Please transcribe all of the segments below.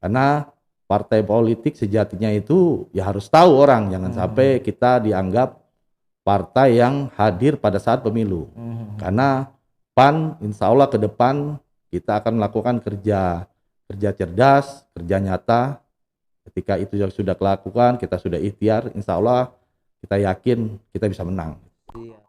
Karena partai politik sejatinya itu ya harus tahu orang, jangan sampai kita dianggap partai yang hadir pada saat pemilu. Karena PAN insya Allah ke depan kita akan melakukan kerja cerdas, kerja nyata. Ketika itu sudah dilakukan, kita sudah ikhtiar, insya Allah kita yakin kita bisa menang. Iya.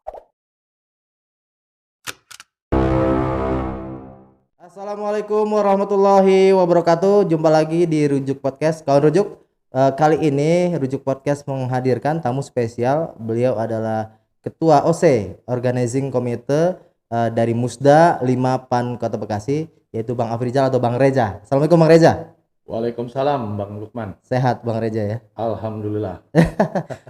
Assalamualaikum warahmatullahi wabarakatuh. Jumpa lagi di Rujuk Podcast. Kawan Rujuk, kali ini Rujuk Podcast menghadirkan tamu spesial. Beliau adalah Ketua OC Organizing Committee dari Musda 5 PAN Kota Bekasi, yaitu Bang Afrizal atau Bang Reza. Assalamualaikum Bang Reza. Waalaikumsalam Bang Lukman. Sehat Bang Reza ya? Alhamdulillah.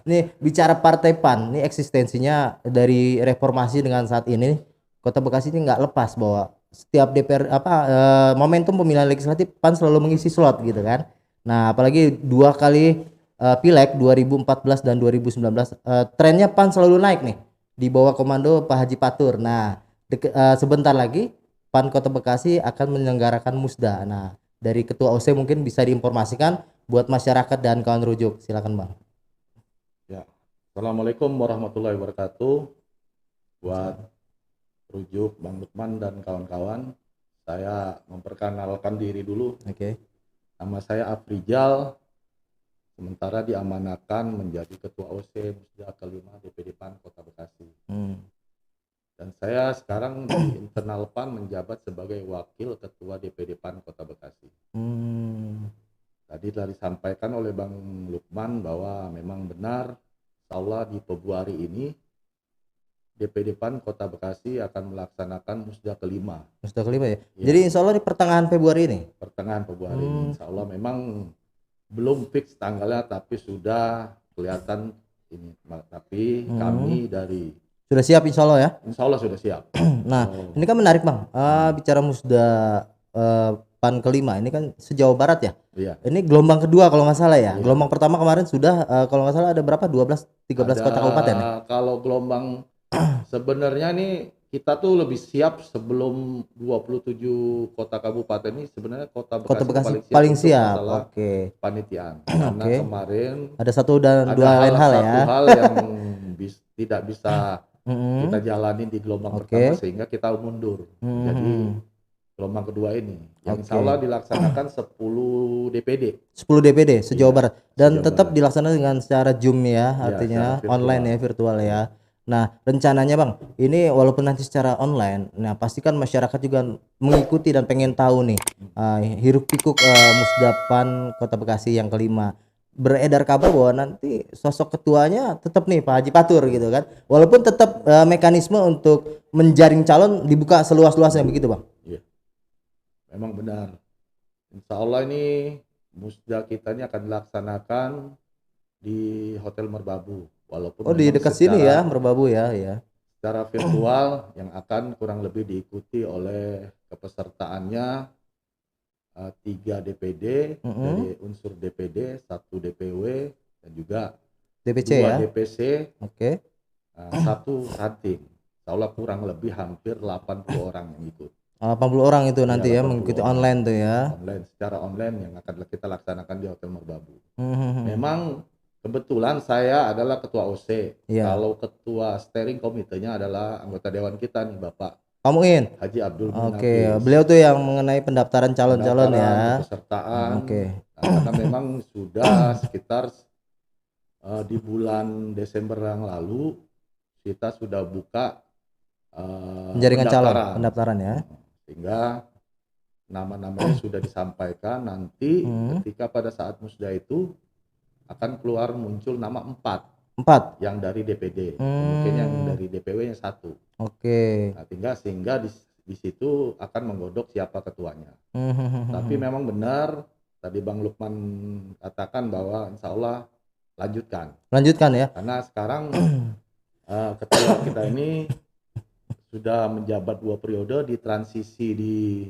Nih bicara Partai PAN, ini eksistensinya dari reformasi dengan saat ini Kota Bekasi ini nggak lepas bahwa setiap DPR momentum pemilihan legislatif PAN selalu mengisi slot gitu kan. Nah, apalagi dua kali pileg 2014 dan 2019 trennya PAN selalu naik nih di bawah komando Pak Haji Patur. Nah, sebentar lagi PAN Kota Bekasi akan menyelenggarakan Musda. Nah, dari Ketua OC mungkin bisa diinformasikan buat masyarakat dan kawan Rujuk. Silakan Bang. Ya. Assalamualaikum warahmatullahi wabarakatuh. Buat Rujuk, Bang Lukman dan kawan-kawan, saya memperkenalkan diri dulu. Oke. Nama saya Afrizal, sementara diamanahkan menjadi Ketua OC Musda kelima DPD PAN Kota Bekasi. Dan saya sekarang di internal PAN menjabat sebagai Wakil Ketua DPD PAN Kota Bekasi. Tadi telah disampaikan oleh Bang Lukman bahwa memang benar, insya Allah di Februari ini DPD PAN Kota Bekasi akan melaksanakan Musda kelima. Musda kelima ya? Ya. Jadi insya Allah di pertengahan Februari ini? Pertengahan Februari ini, insya Allah memang belum fix tanggalnya, tapi sudah kelihatan ini. Tapi kami dari sudah siap insya Allah ya? Insya Allah sudah siap. Nah, ini kan menarik Bang, bicara Musda PAN kelima, ini kan se-Jawa Barat ya? Iya. Ini gelombang kedua kalau nggak salah ya? Iya. Gelombang pertama kemarin sudah kalau nggak salah ada berapa? 13 kota kabupaten ya? Kalau gelombang sebenarnya nih kita tuh lebih siap sebelum 27 kota kabupaten ini. Sebenarnya Kota Bekasi paling siap. Oke. Panitiaan. Karena kemarin ada satu dan dua lain hal ya. Satu hal yang tidak bisa kita jalani di gelombang pertama, sehingga kita mundur. Jadi gelombang kedua ini yang insya Allah dilaksanakan 10 DPD. 10 DPD se-Jawa Barat dan tetap dilaksanakan dengan secara Zoom ya, artinya online ya, virtual ya. Nah, rencananya Bang, ini walaupun nanti secara online, nah pastikan masyarakat juga mengikuti dan pengen tahu nih hiruk pikuk Musda PAN Kota Bekasi yang kelima. Beredar kabar bahwa nanti sosok ketuanya tetap nih Pak Haji Patur gitu kan. Walaupun tetap mekanisme untuk menjaring calon dibuka seluas-luasnya begitu Bang. Iya. Memang benar. Insya Allah ini Musda kita ini akan dilaksanakan di Hotel Merbabu. Walaupun di dekat sini ya, Merbabu ya. Secara virtual yang akan kurang lebih diikuti oleh kepesertaannya 3 DPD dari unsur DPD, 1 DPW dan juga DPC 2 ya? DPC, 1 ranting. Insya Allah kurang lebih hampir 80 orang yang ikut. 80 orang itu nanti ya mengikuti online tuh ya. Secara online yang akan kita laksanakan di Hotel Merbabu. Memang kebetulan saya adalah ketua OC. Kalau ketua steering komitenya adalah anggota dewan kita nih Bapak Muin Haji Abdul Munafis. Beliau tuh yang mengenai pendaftaran calon-calon ya. Pesertaan. Karena memang sudah sekitar di bulan Desember yang lalu kita sudah buka penjaringan calon pendaftaran ya. Sehingga nama-namanya sudah disampaikan. Nanti ketika pada saat Musda itu akan keluar muncul nama 4 yang dari DPD, mungkin yang dari DPW nya 1. Nah, sehingga di situ akan menggodok siapa ketuanya. Tapi memang benar tadi Bang Lukman katakan bahwa insya Allah lanjutkan ya, karena sekarang ketua kita ini sudah menjabat 2 periode di transisi di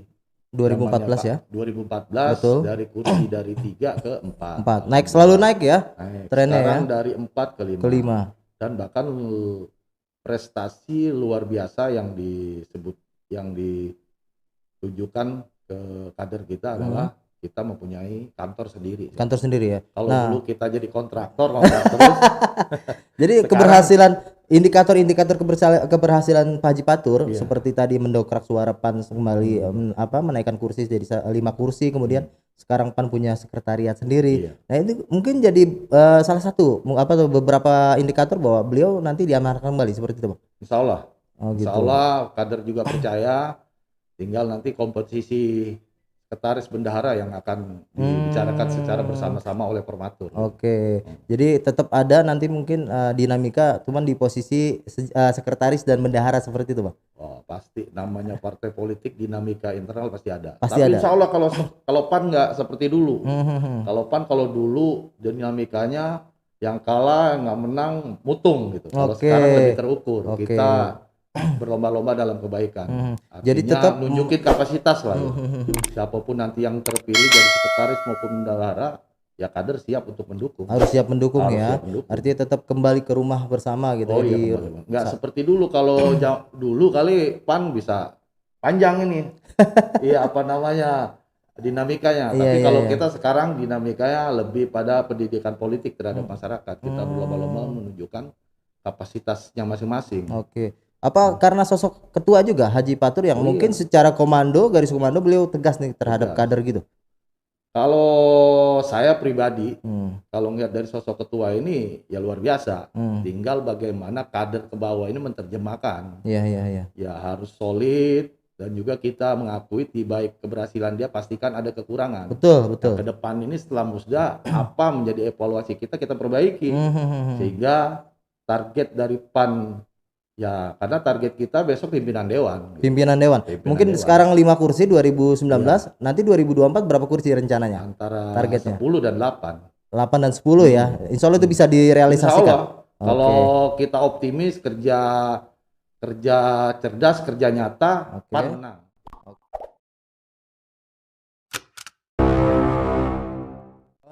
2014 ya. 2014. Betul. Dari kursi dari 3 ke 4. Selalu naik ya. Trennya sekarang ya. Dari 4 ke 5. Dan bahkan prestasi luar biasa yang ditujukan ke kader kita adalah kita mempunyai kantor sendiri. Kantor sendiri ya. Kalau Nah, dulu kita jadi kontraktor ngontrak terus. jadi Sekarang- keberhasilan indikator keberhasilan Pak Haji Patur Iya. seperti tadi mendokrak suara PAN kembali menaikkan kursi jadi 5 kursi, kemudian sekarang PAN punya sekretariat sendiri. Iya. Nah, itu mungkin jadi salah satu beberapa indikator bahwa beliau nanti diamankan kembali seperti itu, Bang. Insya Allah. Oh, Insya gitu. Allah kader juga percaya, tinggal nanti komposisi sekretaris bendahara yang akan dibicarakan secara bersama-sama oleh Permatur. Oke. Jadi tetap ada nanti mungkin dinamika cuman di posisi sekretaris dan bendahara seperti itu, Bang. Oh, pasti namanya partai politik dinamika internal pasti ada. Pasti Tapi ada. insya Allah kalau PAN nggak seperti dulu. Hmm. Kalau dulu dinamikanya yang kalah nggak menang mutung gitu. Kalau Oke. sekarang lebih terukur. Oke. Kita berlomba-lomba dalam kebaikan. Artinya Jadi tetap nunjukin kapasitas lah ya. Siapapun nanti yang terpilih jadi sekretaris maupun bendahara, ya kader siap untuk mendukung. harus siap mendukung Harus ya. siap mendukung. Artinya tetap kembali ke rumah bersama gitu Oh ya. iya, kembali. Nggak seperti dulu. Kalau dulu kali PAN bisa panjang ini. Iya, apa namanya, dinamikanya. Iya, Tapi iya, kalau iya. kita sekarang dinamikanya lebih pada pendidikan politik terhadap masyarakat. Kita berlomba-lomba menunjukkan kapasitasnya masing-masing. Oke. Apa karena sosok ketua juga Haji Patur yang Oh, mungkin iya. secara garis komando beliau tegas nih terhadap Tegas. kader gitu. Kalau saya pribadi, Hmm. kalau ngeliat dari sosok ketua ini, ya luar biasa. Hmm. Tinggal bagaimana kader ke bawah ini menerjemahkan. Iya, iya, iya. Ya harus solid, dan juga kita mengakui di baik keberhasilan dia pastikan ada kekurangan. Betul, betul. Ke depan ini setelah musda, apa menjadi evaluasi kita perbaiki. Sehingga target dari PAN, ya karena target kita besok pimpinan dewan. Gitu. Pimpinan dewan. Pimpinan Mungkin dewan. sekarang 5 kursi 2019, nanti 2024 berapa kursi rencananya? Antara Targetnya? 10 dan 8. 8 dan 10 ya. Insya Allah itu bisa Insya direalisasikan. Allah, kalau kita optimis, kerja cerdas, kerja nyata, Oke. PAN menang.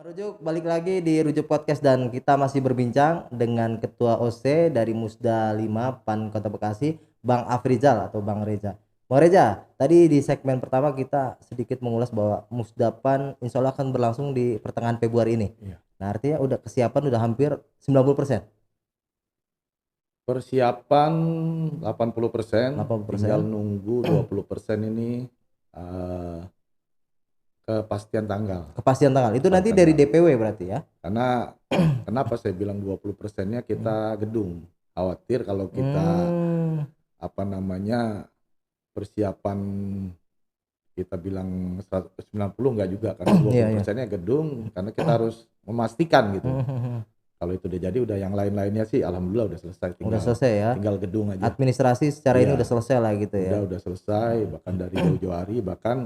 Rujuk balik lagi di Rujuk Podcast dan kita masih berbincang dengan Ketua OC dari Musda 5 PAN Kota Bekasi, Bang Afrizal atau Bang Reza. Bang Reza, tadi di segmen pertama kita sedikit mengulas bahwa Musda PAN insya Allah akan berlangsung di pertengahan Februari ini. Iya. Nah, artinya kesiapan udah hampir 90%. Persiapan 80%, 80%. tinggal nunggu 20% ini kepastian tanggal. Kepastian tanggal. Itu nanti Tanggal. dari DPW berarti ya. Karena kenapa saya bilang 20%-nya kita gedung. Khawatir kalau kita apa namanya persiapan kita bilang 190 enggak juga, karena 20%-nya gedung, karena kita harus memastikan gitu. Kalau itu udah jadi, udah yang lain-lainnya sih alhamdulillah udah selesai, Udah selesai ya. tinggal gedung aja. Administrasi secara ini Iya. udah selesai lah gitu ya. Udah selesai, bahkan dari jauh-jauh hari, bahkan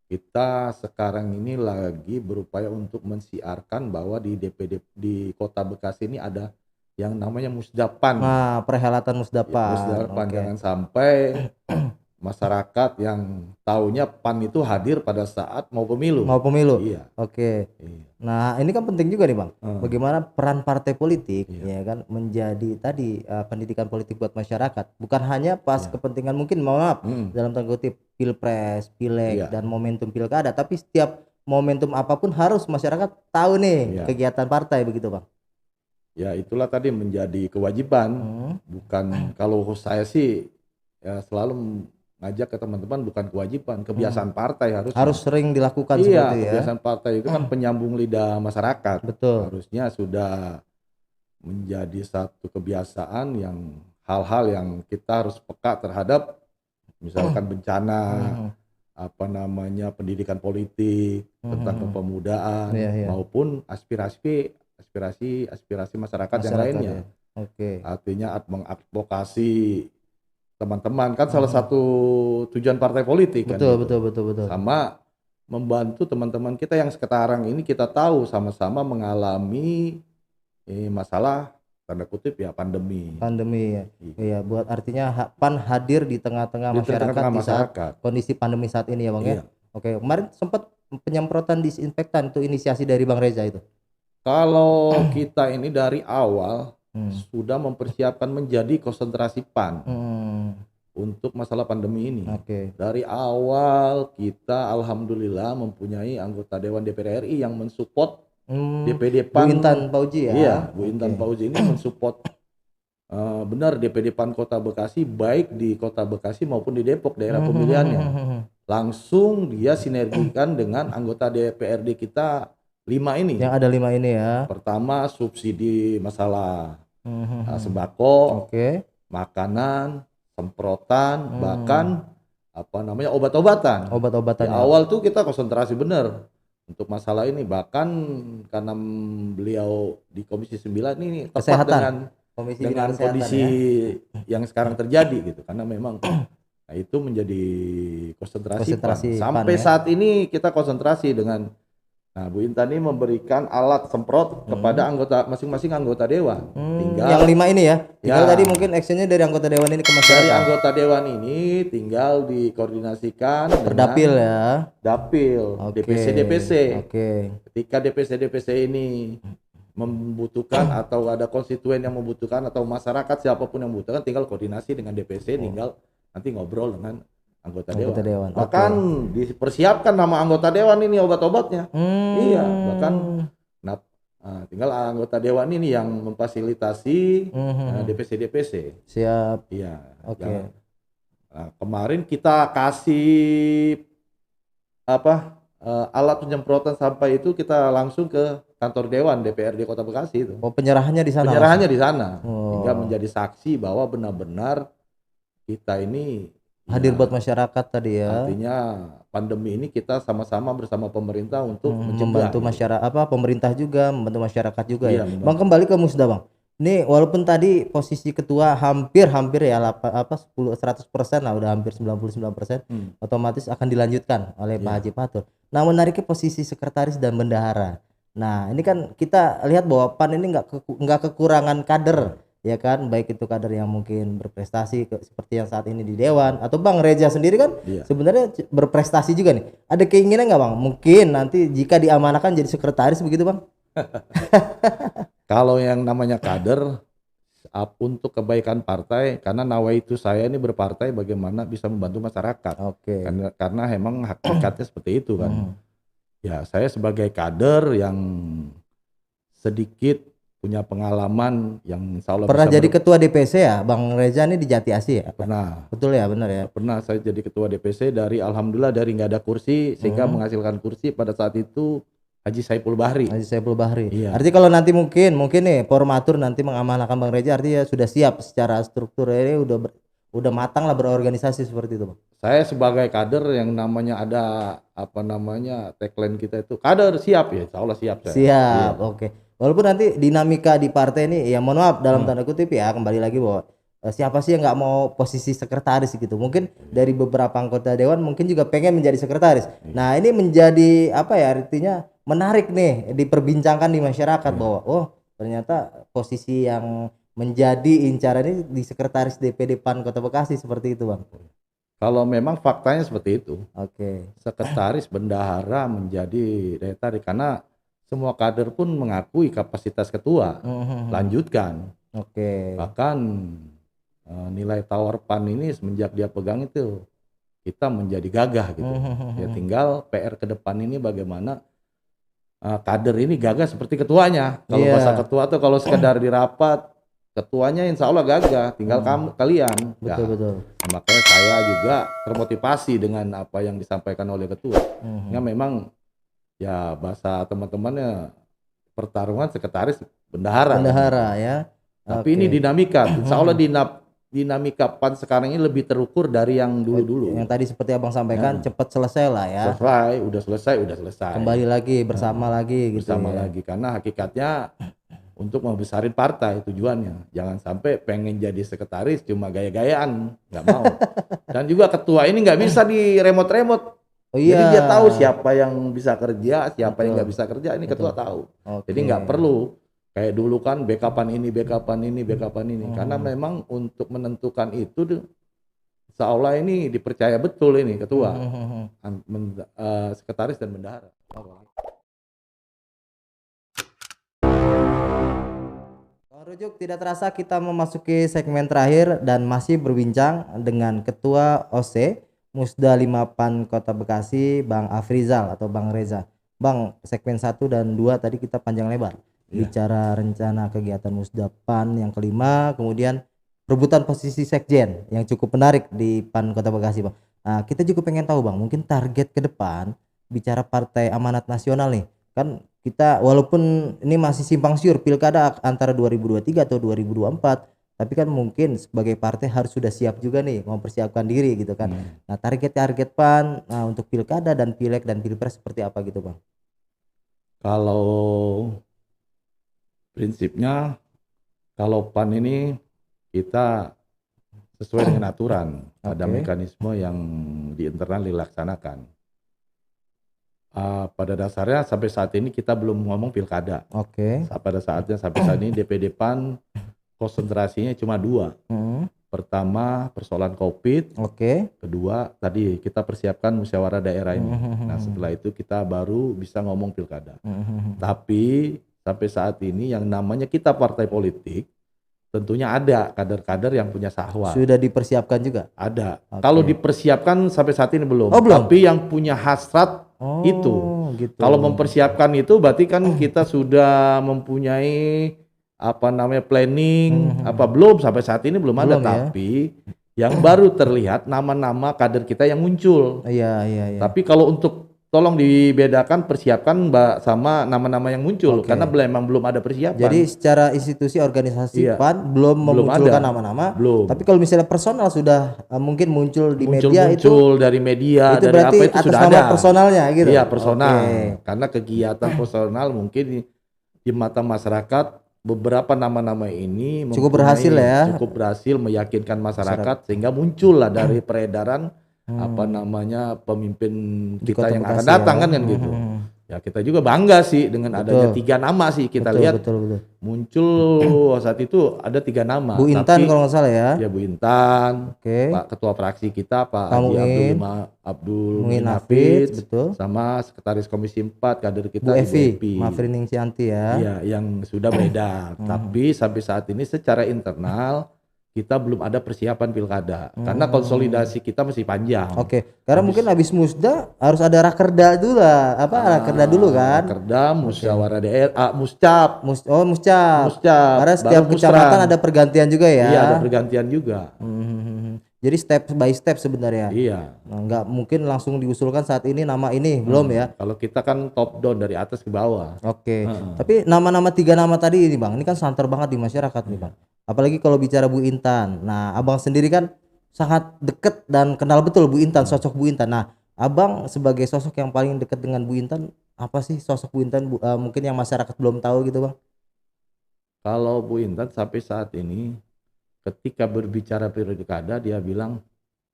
kita sekarang ini lagi berupaya untuk mensiarkan bahwa di DPD di Kota Bekasi ini ada yang namanya Musdapan. Nah, perhelatan Musdapan. Musdapan, Oke. jangan sampai masyarakat yang taunya PAN itu hadir pada saat mau pemilu. Mau pemilu. Iya. Oke. Iya. Nah, ini kan penting juga nih, Bang. Hmm. Bagaimana peran partai politik Iya. ya kan menjadi tadi pendidikan politik buat masyarakat. Bukan hanya pas Iya. kepentingan mungkin maaf Hmm. dalam tanda kutip Pilpres, Pileg Iya. dan momentum Pilkada, tapi setiap momentum apapun harus masyarakat tahu nih Iya. kegiatan partai begitu, Bang. Ya itulah tadi menjadi kewajiban. Bukan, kalau saya sih ya selalu ngajak ke teman-teman, bukan kewajiban, kebiasaan partai Harus sering dilakukan Iya, seperti ya. kebiasaan partai itu kan penyambung lidah masyarakat. Betul. Harusnya sudah menjadi satu kebiasaan yang hal-hal yang kita harus peka terhadap, misalkan bencana, apa namanya pendidikan politik, tentang kepemudaan, Iya, iya. maupun aspirasi masyarakat yang lainnya. ya. Oke. Artinya mengadvokasi teman-teman, kan salah satu tujuan partai politik kan Betul, gitu. betul. Sama membantu teman-teman kita yang sekarang ini kita tahu sama-sama mengalami masalah tanda kutip ya pandemi. Pandemi ya. Iya. Iya, buat artinya PAN hadir di tengah-tengah Di masyarakat tengah-tengah di saat masyarakat. kondisi pandemi saat ini ya, Bang ya. Iya. Oke, kemarin sempat penyemprotan disinfektan itu inisiasi dari Bang Reza itu. Kalau kita ini dari awal Hmm. sudah mempersiapkan menjadi konsentrasi PAN Hmm. untuk masalah pandemi ini. Oke. Dari awal kita alhamdulillah mempunyai anggota Dewan DPR RI yang mensupport DPD Bu PAN. Intan Pauji ya. Iya, Bu Intan Pauji ini mensupport benar DPD PAN Kota Bekasi, baik di Kota Bekasi maupun di Depok daerah pemilihannya. Langsung dia sinergikan dengan anggota DPRD kita 5 ini. Yang ada 5 ini ya. Pertama subsidi masalah sembako, makanan, semprotan, bahkan obat-obatan. Di awal tuh kita konsentrasi benar untuk masalah ini, bahkan karena beliau di Komisi 9 ini tepat dengan kondisi yang sekarang terjadi gitu, karena memang itu menjadi konsentrasi PAN. Sampai saat ini kita konsentrasi dengan Bu Intan ini memberikan alat semprot kepada masing-masing anggota dewan. Tinggal yang 5 ini ya. Tinggal tadi mungkin actionnya dari anggota dewan ini ke masyarakat. Dari anggota dewan ini tinggal dikoordinasikan Berdapil ya. Dapil, DPC. Ketika DPC ini membutuhkan atau ada konstituen yang membutuhkan atau masyarakat siapapun yang membutuhkan, tinggal koordinasi dengan DPC, tinggal nanti ngobrol dengan anggota dewan. Bahkan dipersiapkan nama anggota dewan ini obat-obatnya. Iya, bahkan tinggal anggota dewan ini yang memfasilitasi DPC. Siap. Iya. Oke. Kemarin kita kasih alat penyemprotan sampah itu, kita langsung ke kantor dewan DPRD Kota Bekasi itu. Penyerahannya di sana. Penyerahannya di sana. Hingga menjadi saksi bahwa benar-benar kita ini hadir buat masyarakat tadi ya. Artinya pandemi ini kita sama-sama bersama pemerintah untuk membantu masyarakat, pemerintah juga membantu masyarakat juga ya. Bang, kembali ke Musda Bang. Ini walaupun tadi posisi ketua hampir ya 100% lah, udah hampir 99%, otomatis akan dilanjutkan oleh Pak Haji Fatur. Nah, menariknya posisi sekretaris dan bendahara. Nah, ini kan kita lihat bahwa PAN ini nggak kekurangan kader. Ya kan, baik itu kader yang mungkin berprestasi seperti yang saat ini di dewan, atau Bang Reza sendiri kan sebenarnya berprestasi juga nih. Ada keinginan nggak Bang? Mungkin nanti jika diamanahkan jadi sekretaris begitu Bang? Kalau yang namanya kader untuk kebaikan partai, karena nawaitu saya ini berpartai bagaimana bisa membantu masyarakat. Karena memang hakikatnya seperti itu kan. Ya, saya sebagai kader yang sedikit punya pengalaman yang insya Allah pernah jadi ketua DPC ya Bang Reza ini di Jati Asih ya? Pernah. Betul ya, benar ya? Pernah saya jadi ketua DPC alhamdulillah dari nggak ada kursi sehingga menghasilkan kursi pada saat itu Haji Saiful Bahri. Iya. Artinya kalau nanti mungkin nih formatur nanti mengamanahkan Bang Reza, artinya sudah siap secara struktur ini, udah matang lah berorganisasi seperti itu Bang. Saya sebagai kader yang namanya ada tagline kita itu kader siap ya, insya Allah siap saya. Siap, oke. Walaupun nanti dinamika di partai ini ya mohon maaf dalam tanda kutip ya, kembali lagi bahwa siapa sih yang nggak mau posisi sekretaris gitu. Mungkin dari beberapa anggota dewan mungkin juga pengen menjadi sekretaris. Nah, ini menjadi artinya menarik nih diperbincangkan di masyarakat bahwa ternyata posisi yang menjadi incaran ini di sekretaris DPD PAN Kota Bekasi seperti itu Bang. Kalau memang faktanya seperti itu. Sekretaris bendahara menjadi daya tarik karena semua kader pun mengakui kapasitas ketua. Lanjutkan. Bahkan nilai tawar PAN ini semenjak dia pegang itu kita menjadi gagah gitu. Ya tinggal PR ke depan ini bagaimana kader ini gagah seperti ketuanya. Kalau bahasa ketua tuh kalau sekedar di rapat, ketuanya insya Allah gagah, tinggal kalian. Betul. Nah, makanya saya juga termotivasi dengan apa yang disampaikan oleh ketua. Ya memang ya bahasa teman-temannya pertarungan sekretaris bendahara ya. Tapi ini dinamika, insya Allah dinamika PAN sekarang ini lebih terukur dari yang dulu-dulu. Yang tadi seperti Abang sampaikan cepat selesai lah ya. Udah selesai. Kembali lagi bersama lagi gitu. Lagi karena hakikatnya untuk membesarin partai tujuannya. Jangan sampai pengen jadi sekretaris cuma gaya-gayaan, nggak mau. Dan juga ketua ini nggak bisa di remote. Jadi dia tahu siapa yang bisa kerja, siapa yang nggak bisa kerja. Ini ketua tahu. Jadi nggak perlu kayak dulu kan backupan ini. Karena memang untuk menentukan itu, seolah ini dipercaya betul ini ketua, sekretaris dan bendahara. Juk, tidak terasa kita memasuki segmen terakhir dan masih berbincang dengan Ketua OC Musda 5 PAN Kota Bekasi, Bang Afrizal atau Bang Reza. Bang, segmen 1 dan 2 tadi kita panjang lebar bicara rencana kegiatan Musda PAN yang kelima, kemudian rebutan posisi sekjen yang cukup menarik di PAN Kota Bekasi, Bang. Nah, kita juga pengen tahu, Bang, mungkin target ke depan bicara Partai Amanat Nasional nih. Kan kita walaupun ini masih simpang siur pilkada antara 2023 atau 2024, tapi kan mungkin sebagai partai harus sudah siap juga nih mempersiapkan diri gitu kan. Nah, target PAN untuk pilkada dan pileg dan pilpres seperti apa gitu, Bang? Kalau prinsipnya kalau PAN ini kita sesuai dengan aturan, ada mekanisme yang di internal dilaksanakan. Pada dasarnya sampai saat ini kita belum ngomong pilkada. Pada saatnya sampai saat ini DPD PAN konsentrasinya cuma 2. Pertama persoalan COVID. Kedua tadi kita persiapkan musyawarah daerah ini. Nah setelah itu kita baru bisa ngomong pilkada. Tapi sampai saat ini yang namanya kita partai politik tentunya ada kader-kader yang punya sahwat. Sudah dipersiapkan juga? Ada. Kalau dipersiapkan sampai saat ini belum. Tapi yang punya hasrat itu. Gitu. Kalau mempersiapkan itu berarti kan kita sudah mempunyai planning belum sampai saat ini belum ada, tapi yang baru terlihat nama-nama kader kita yang muncul. Iya. Tapi kalau untuk tolong dibedakan persiapkan sama nama-nama yang muncul karena memang belum ada persiapan. Jadi secara institusi organisasi PAN belum memunculkan nama-nama. Tapi kalau misalnya personal sudah mungkin muncul di media itu dari media itu dari berarti apa itu atas sudah nama ada personalnya gitu. Iya, personal. Karena kegiatan personal mungkin di mata masyarakat beberapa nama-nama ini cukup berhasil ya. Cukup berhasil meyakinkan masyarakat sehingga muncullah dari peredaran pemimpin kita yang akan datang kan gitu. Ya kita juga bangga sih dengan adanya 3 nama sih kita lihat muncul saat itu ada 3 nama. Bu Intan kalau nggak salah ya. Ya Bu Intan, Pak Ketua Fraksi kita Pak Haji Abdul Muin Hafiz, sama Sekretaris Komisi 4 kader kita Bu Evi Mafriningsianti ya. Iya yang sudah beredar. Tapi sampai saat ini secara internal kita belum ada persiapan pilkada karena konsolidasi kita masih panjang. Karena mungkin habis musda harus ada rakerda dulu lah. Rakerda dulu kan? Rakerda, musyawarah daerah, muscap. Muscap. Karena setiap kecamatan ada pergantian juga ya. Iya, ada pergantian juga. Jadi step by step sebenarnya. Iya. Nggak mungkin langsung diusulkan saat ini nama ini belum ya. Kalau kita kan top down dari atas ke bawah. Tapi nama-nama 3 nama tadi ini Bang, ini kan santer banget di masyarakat nih Bang. Apalagi kalau bicara Bu Intan. Nah, Abang sendiri kan sangat deket dan kenal betul Bu Intan, sosok Bu Intan. Nah, Abang sebagai sosok yang paling dekat dengan Bu Intan, apa sih sosok Bu Intan mungkin yang masyarakat belum tahu gitu Bang? Kalau Bu Intan sampai saat ini ketika berbicara pilkada dia bilang,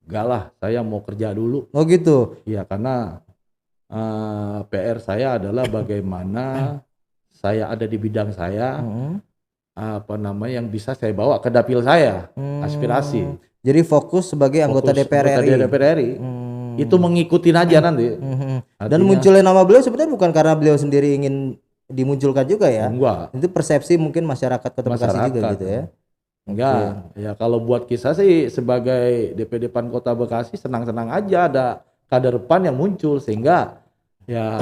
"Enggak lah, saya mau kerja dulu." Oh gitu. Iya, karena PR saya adalah bagaimana saya ada di bidang saya, yang bisa saya bawa ke dapil saya, aspirasi. Jadi fokus sebagai anggota DPR RI. Itu ngikutin aja nanti. Dan munculnya nama beliau sebenarnya bukan karena beliau sendiri ingin dimunculkan juga ya. Enggak. Itu persepsi mungkin masyarakat Kota Bekasi juga gitu ya. Enggak. Ya kalau buat kisah sih sebagai DPD PAN Kota Bekasi senang-senang aja ada kader PAN yang muncul sehingga ya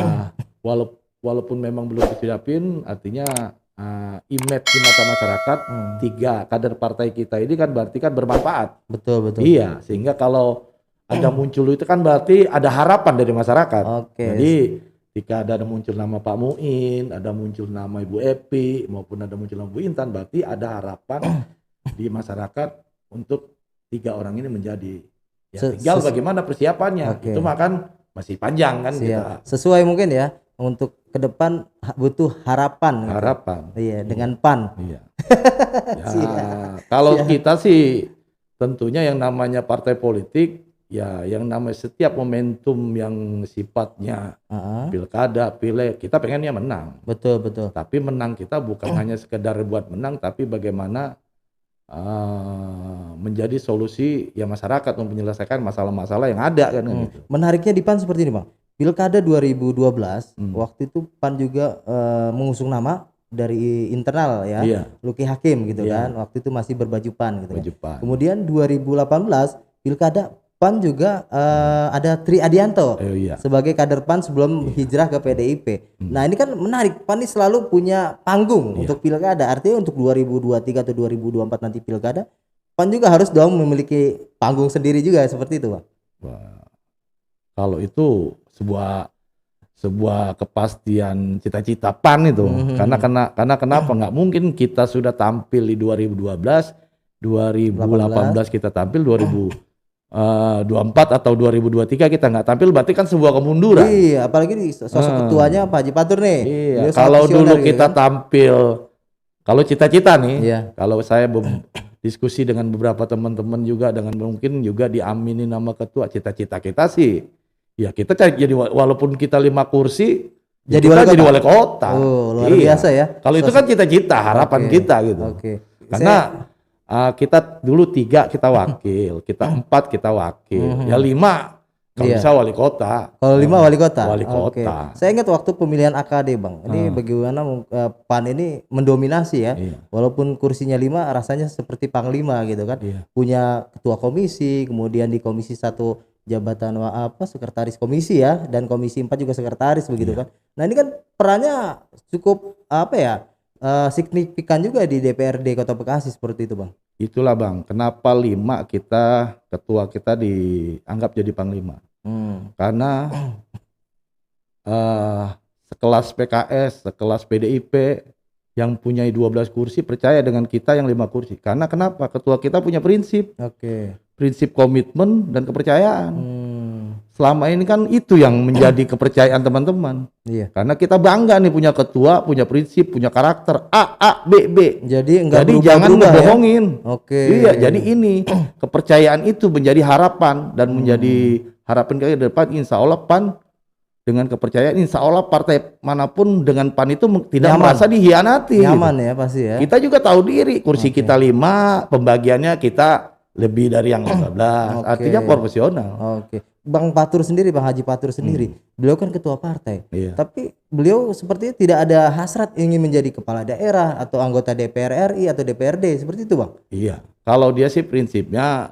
walaupun memang belum disiapin artinya image di mata masyarakat 3 kader partai kita ini kan berarti kan bermanfaat. Betul. Iya, sehingga kalau ada muncul itu kan berarti ada harapan dari masyarakat. Jadi jika ada muncul nama Pak Muin, ada muncul nama Ibu Epi, maupun ada muncul nama Bu Intan, berarti ada harapan di masyarakat untuk 3 orang ini menjadi. Ya, tinggal bagaimana persiapannya. Itu makan masih panjang kan kita. Sesuai mungkin ya. Untuk ke depan butuh harapan. Iya, dengan PAN. Iya. Kalau kita sih tentunya yang namanya partai politik ya yang namanya setiap momentum yang sifatnya pilkada, pileg, kita pengennya menang. Betul. Tapi menang kita bukan hanya sekedar buat menang, tapi bagaimana menjadi solusi ya masyarakat untuk menyelesaikan masalah-masalah yang ada kan. Menariknya di PAN seperti ini Bang. Pilkada 2012 waktu itu PAN juga mengusung nama dari internal ya, Iya. Luki Hakim gitu Iya. kan. Waktu itu masih berbaju PAN gitu kan. Baju PAN. Kemudian 2018 Pilkada PAN juga ada Tri Adianto Iya. sebagai kader PAN sebelum hijrah ke PDIP. Nah, ini kan menarik. PAN ini selalu punya panggung untuk Pilkada. Artinya untuk 2023 atau 2024 nanti Pilkada, PAN juga harus dong memiliki panggung sendiri juga seperti itu, Bang. Wah. Kalau itu sebuah kepastian cita-cita PAN itu. Karena kenapa? Nggak mungkin kita sudah tampil di 2012, 2018 kita tampil, 2024 atau 2023 kita nggak tampil, berarti kan sebuah kemunduran. Iya, apalagi di sosok ketuanya Pak Haji Patur nih. Iya, Beliau sangat kalau visioner dulu gitu kita kan. tampil, kalau cita-cita nih, Iya. kalau saya diskusi dengan beberapa teman-teman juga, dengan mungkin juga diamini nama ketua, cita-cita kita sih, ya kita cari jadi walaupun kita 5 kursi, Jadi kita wali kota. jadi wali kota. Oh, luar Iya. biasa ya. Kalau itu kan cita-cita, harapan Oke. kita gitu. Oke. Karena kita dulu 3 kita wakil, kita 4 kita wakil, ya 5 kalau Iya. bisa wali kota. Kalau 5 wali kota. Wali Oke. kota. Saya ingat waktu pemilihan AKD, Bang. Ini bagaimana PAN ini mendominasi ya. Iya. Walaupun kursinya 5 rasanya seperti panglima gitu kan. Iya. Punya ketua komisi, kemudian di komisi 1 jabatan sekretaris komisi ya, dan komisi 4 juga sekretaris begitu kan. Nah, ini kan perannya cukup signifikan juga di DPRD Kota Bekasi seperti itu, Bang. Itulah Bang, kenapa 5 ketua kita dianggap jadi panglima. Karena sekelas PKS, sekelas PDIP yang punya 12 kursi percaya dengan kita yang 5 kursi. Karena kenapa? Ketua kita punya prinsip. Oke. Prinsip komitmen dan kepercayaan. Selama ini kan itu yang menjadi kepercayaan teman-teman. Iya. Karena kita bangga nih punya ketua, punya prinsip, punya karakter A, B, B. Jadi enggak Jadi jangan ngebohongin. Oke. Iya, jadi ini kepercayaan itu menjadi harapan dan menjadi harapan kita ke depan. Insya Allah PAN dengan kepercayaan, insya Allah partai manapun dengan PAN itu tidak Nyaman. merasa dihianati. Nyaman ya pasti ya. Kita juga tahu diri, kursi kita 5, pembagiannya kita lebih dari yang 15. Artinya profesional. Oke. Bang Patur sendiri, Bang Haji Patur sendiri, beliau kan ketua partai. Iya. Tapi beliau sepertinya tidak ada hasrat ingin menjadi kepala daerah atau anggota DPR RI atau DPRD seperti itu, Bang. Iya. Kalau dia sih prinsipnya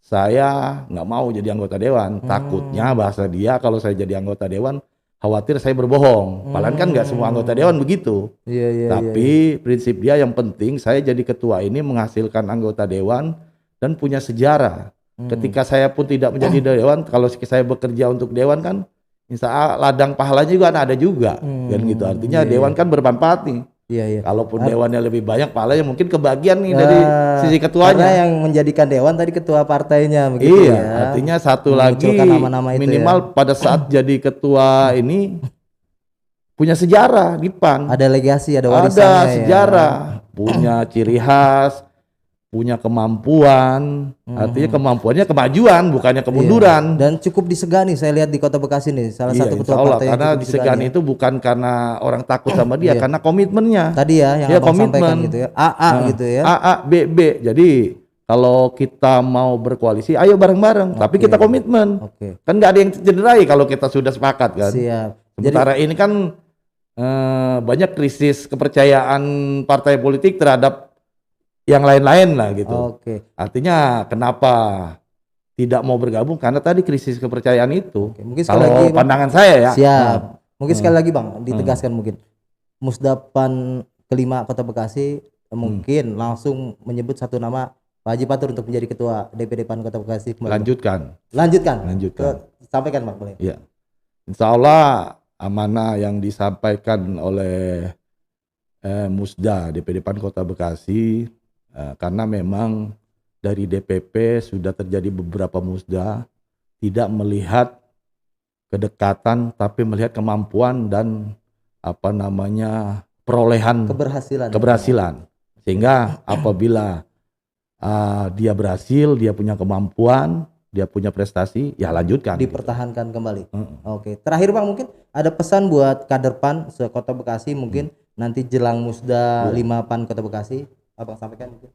saya nggak mau jadi anggota dewan. Takutnya bahasa dia kalau saya jadi anggota dewan khawatir saya berbohong. Padahal kan nggak semua anggota dewan begitu. Iya. Tapi prinsip dia yang penting saya jadi ketua ini menghasilkan anggota dewan dan punya sejarah. Ketika saya pun tidak menjadi dewan, kalau saya bekerja untuk dewan kan, insya Allah ladang pahalanya juga ada juga, kan gitu. Artinya dewan kan bermanfaat nih. Iya. Kalaupun dewannya lebih banyak, pahalanya mungkin kebagian nih dari sisi ketuanya. Karena yang menjadikan dewan tadi ketua partainya begitu Iya, ya. artinya satu lagi Memunculkan nama-nama itu minimal pada saat jadi ketua ini punya sejarah di PAN. Ada legasi, ada warisannya Ada ya. sejarah, punya ciri khas, punya kemampuan. Artinya kemampuannya kemajuan, bukannya kemunduran. Dan cukup disegani saya lihat di Kota Bekasi nih, salah Iya, satu insya ketua Allah, partai yang karena cukup disegani itu bukan karena orang takut sama dia, karena komitmennya. tadi ya yang Dia Abang sampaikan komitmen. gitu ya. AA gitu ya. A, B, B. Jadi kalau kita mau berkoalisi, ayo bareng-bareng. Tapi kita komitmen. Oke. Kan nggak ada yang cederai kalau kita sudah sepakat kan. Siap. Sementara ini kan banyak krisis kepercayaan partai politik terhadap yang lain-lain lah gitu. Oke. Artinya kenapa tidak mau bergabung? Karena tadi krisis kepercayaan itu. Mungkin sekali Kalau lagi Bang. pandangan saya ya. Siap. Mungkin sekali lagi Bang ditegaskan mungkin. Musdapan kelima Kota Bekasi mungkin langsung menyebut satu nama Pak Haji Patur untuk menjadi ketua DPD PAN Kota Bekasi. Lanjutkan. Lanjutkan. Lanjutkan. Sampaikan Bang boleh. Ya. Insya Allah amanah yang disampaikan oleh Musda DPD PAN Kota Bekasi, karena memang dari DPP sudah terjadi beberapa musda tidak melihat kedekatan tapi melihat kemampuan dan perolehan keberhasilan. Sehingga apabila dia berhasil, dia punya kemampuan, dia punya prestasi, ya lanjutkan. Dipertahankan kembali. Oke. Terakhir Bang, mungkin ada pesan buat kader PAN se-Kota Bekasi mungkin nanti jelang Musda 5 PAN Kota Bekasi, Abang sampaikan mungkin.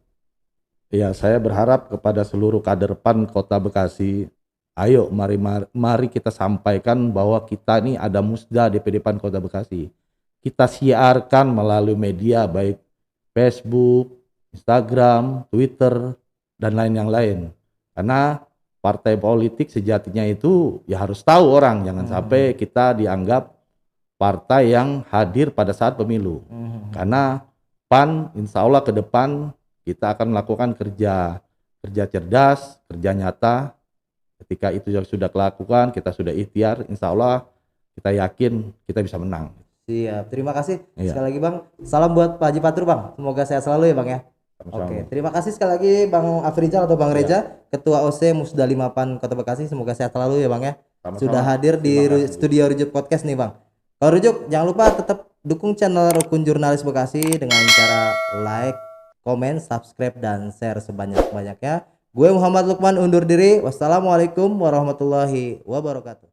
Ya, saya berharap kepada seluruh kader PAN Kota Bekasi, ayo mari kita sampaikan bahwa kita ini ada Musda DPD PAN Kota Bekasi. kita siarkan melalui media baik Facebook, Instagram, Twitter, dan lain yang lain. Karena partai politik sejatinya itu ya harus tahu orang, jangan sampai kita dianggap partai yang hadir pada saat pemilu. Karena PAN insya Allah ke depan kita akan melakukan kerja cerdas, kerja nyata. Ketika itu sudah dilakukan, kita sudah ikhtiar, insya Allah kita yakin kita bisa menang. Siap, terima kasih sekali lagi Bang. Salam buat Pak Haji Fatur Bang. Semoga sehat selalu ya Bang ya. Oke, terima kasih sekali lagi Bang Afrizal atau Bang Reza, Ketua OC Musda 5 PAN Kota Bekasi. Semoga sehat selalu ya Bang ya. Sama-sama. Sudah hadir di studio Rujuk Podcast nih Bang. Kalau Rujuk, jangan lupa tetap dukung channel Rukun Jurnalis Bekasi dengan cara like, komen, subscribe, dan share sebanyak-banyaknya. Gue Muhammad Lukman undur diri. Wassalamualaikum warahmatullahi wabarakatuh.